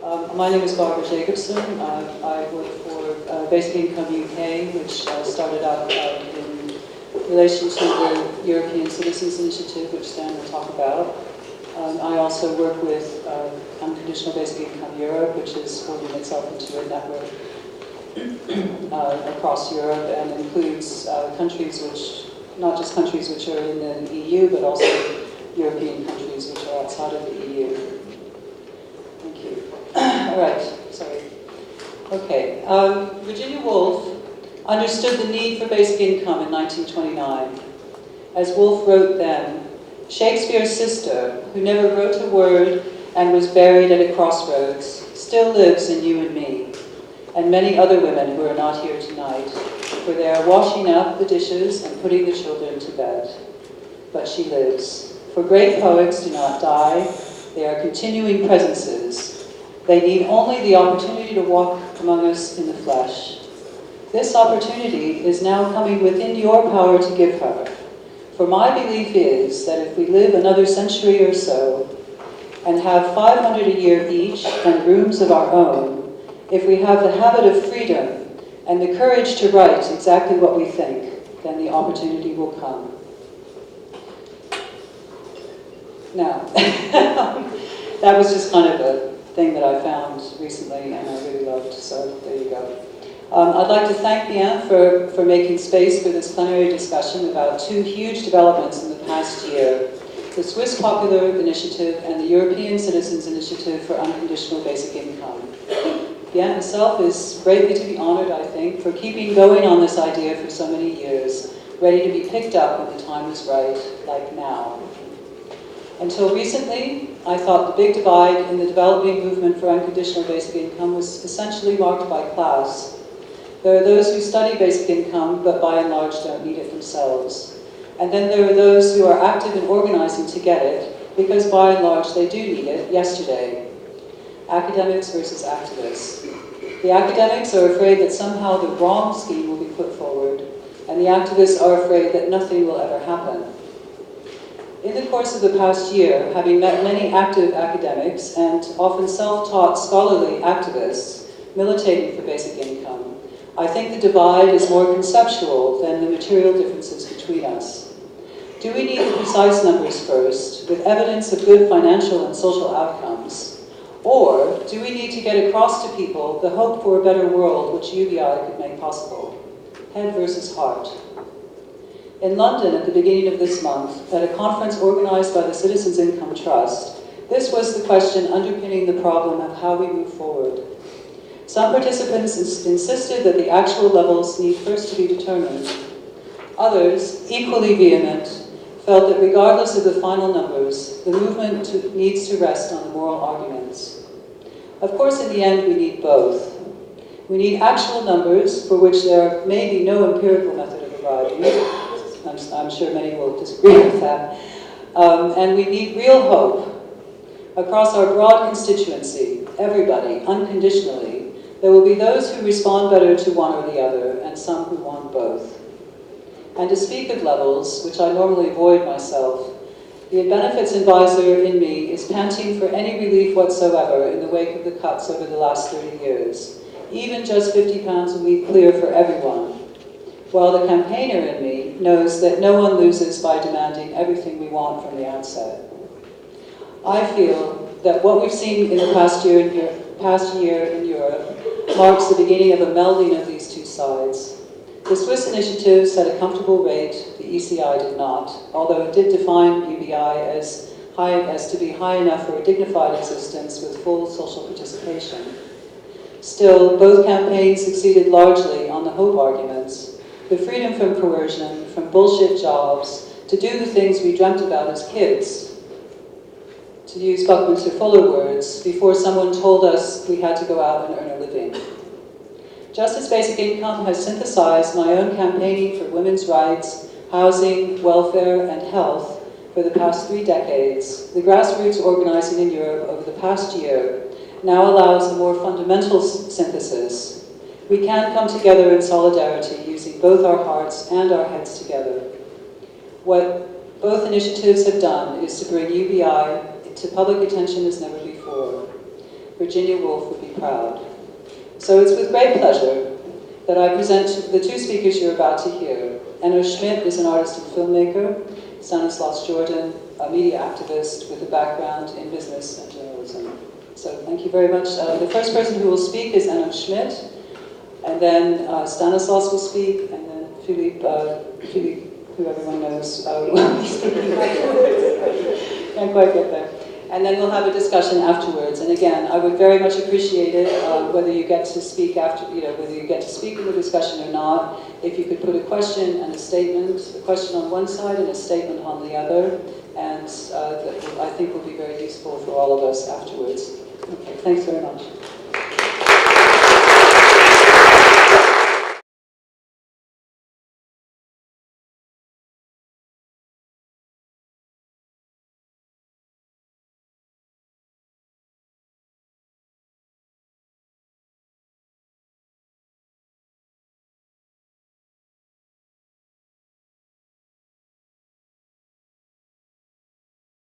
My name is Barb Jacobson. I work for Basic Income UK, which started out in relation to the European Citizens Initiative, which Stan will talk about. I also work with Unconditional Basic Income Europe, which is forming itself into a network across Europe and includes countries which, not just countries which are in the EU, but also European countries which are outside of the EU. Thank you. All right, sorry. Okay, Virginia Woolf understood the need for basic income in 1929. As Woolf wrote then, Shakespeare's sister, who never wrote a word and was buried at a crossroads, still lives in you and me, and many other women who are not here tonight, for they are washing up the dishes and putting the children to bed. But she lives. For great poets do not die, they are continuing presences. They need only the opportunity to walk among us in the flesh. This opportunity is now coming within your power to give her. For my belief is that if we live another century or so, and have 500 a year each and rooms of our own, if we have the habit of freedom and the courage to write exactly what we think, then the opportunity will come. Now, that was just kind of a thing that I found recently and I really loved, so there you go. I'd like to thank Bien for making space for this plenary discussion about two huge developments in the past year, the Swiss Popular Initiative and the European Citizens Initiative for Unconditional Basic Income. Bien himself is greatly to be honored, I think, for keeping going on this idea for so many years, ready to be picked up when the time is right, like now. Until recently, I thought the big divide in the developing movement for unconditional basic income was essentially marked by class. There are those who study basic income, but by and large don't need it themselves. And then there are those who are active in organizing to get it, because by and large they do need it yesterday. Academics versus activists. The academics are afraid that somehow the wrong scheme will be put forward, and the activists are afraid that nothing will ever happen. In the course of the past year, having met many active academics and often self-taught scholarly activists militating for basic income, I think the divide is more conceptual than the material differences between us. Do we need the precise numbers first, with evidence of good financial and social outcomes? Or do we need to get across to people the hope for a better world which UBI could make possible? Head versus heart. In London at the beginning of this month, at a conference organized by the Citizens Income Trust, this was the question underpinning the problem of how we move forward. Some participants insisted that the actual levels need first to be determined. Others, equally vehement, felt that regardless of the final numbers, the movement needs to rest on the moral arguments. Of course, in the end, we need both. We need actual numbers for which there may be no empirical method of arriving. I'm sure many will disagree with that. And we need real hope. Across our broad constituency, everybody, unconditionally, there will be those who respond better to one or the other, and some who want both. And to speak of levels, which I normally avoid myself, the benefits advisor in me is panting for any relief whatsoever in the wake of the cuts over the last 30 years, even just £50 a week clear for everyone, while the campaigner in me knows that no one loses by demanding everything we want from the outset. I feel that what we've seen in the past year in Europe marks the beginning of a melding of these two sides. The Swiss initiative set a comfortable rate, the ECI did not, although it did define UBI as to be high enough for a dignified existence with full social participation. Still, both campaigns succeeded largely on the hope arguments, the freedom from coercion, from bullshit jobs, to do the things we dreamt about as kids, to use Buckminster Fuller words, before someone told us we had to go out and earn a living. Just as basic income has synthesized my own campaigning for women's rights, housing, welfare, and health for the past 3 decades, the grassroots organizing in Europe over the past year now allows a more fundamental synthesis. We can come together in solidarity using both our hearts and our heads together. What both initiatives have done is to bring UBI to public attention as never before. Virginia Woolf would be proud. So it's with great pleasure that I present the two speakers you're about to hear. Enno Schmidt is an artist and filmmaker. Stanislas Jourdan, a media activist with a background in business and journalism. So thank you very much. The first person who will speak is Enno Schmidt, and then Stanislas will speak, and then Philippe, who everyone knows, will be speaking afterwards. Can't quite get there. And then we'll have a discussion afterwards. And again, I would very much appreciate it whether you get to speak after, whether you get to speak in the discussion or not. If you could put a question and a statement, a question on one side and a statement on the other, and that I think will be very useful for all of us afterwards. Okay, thanks very much.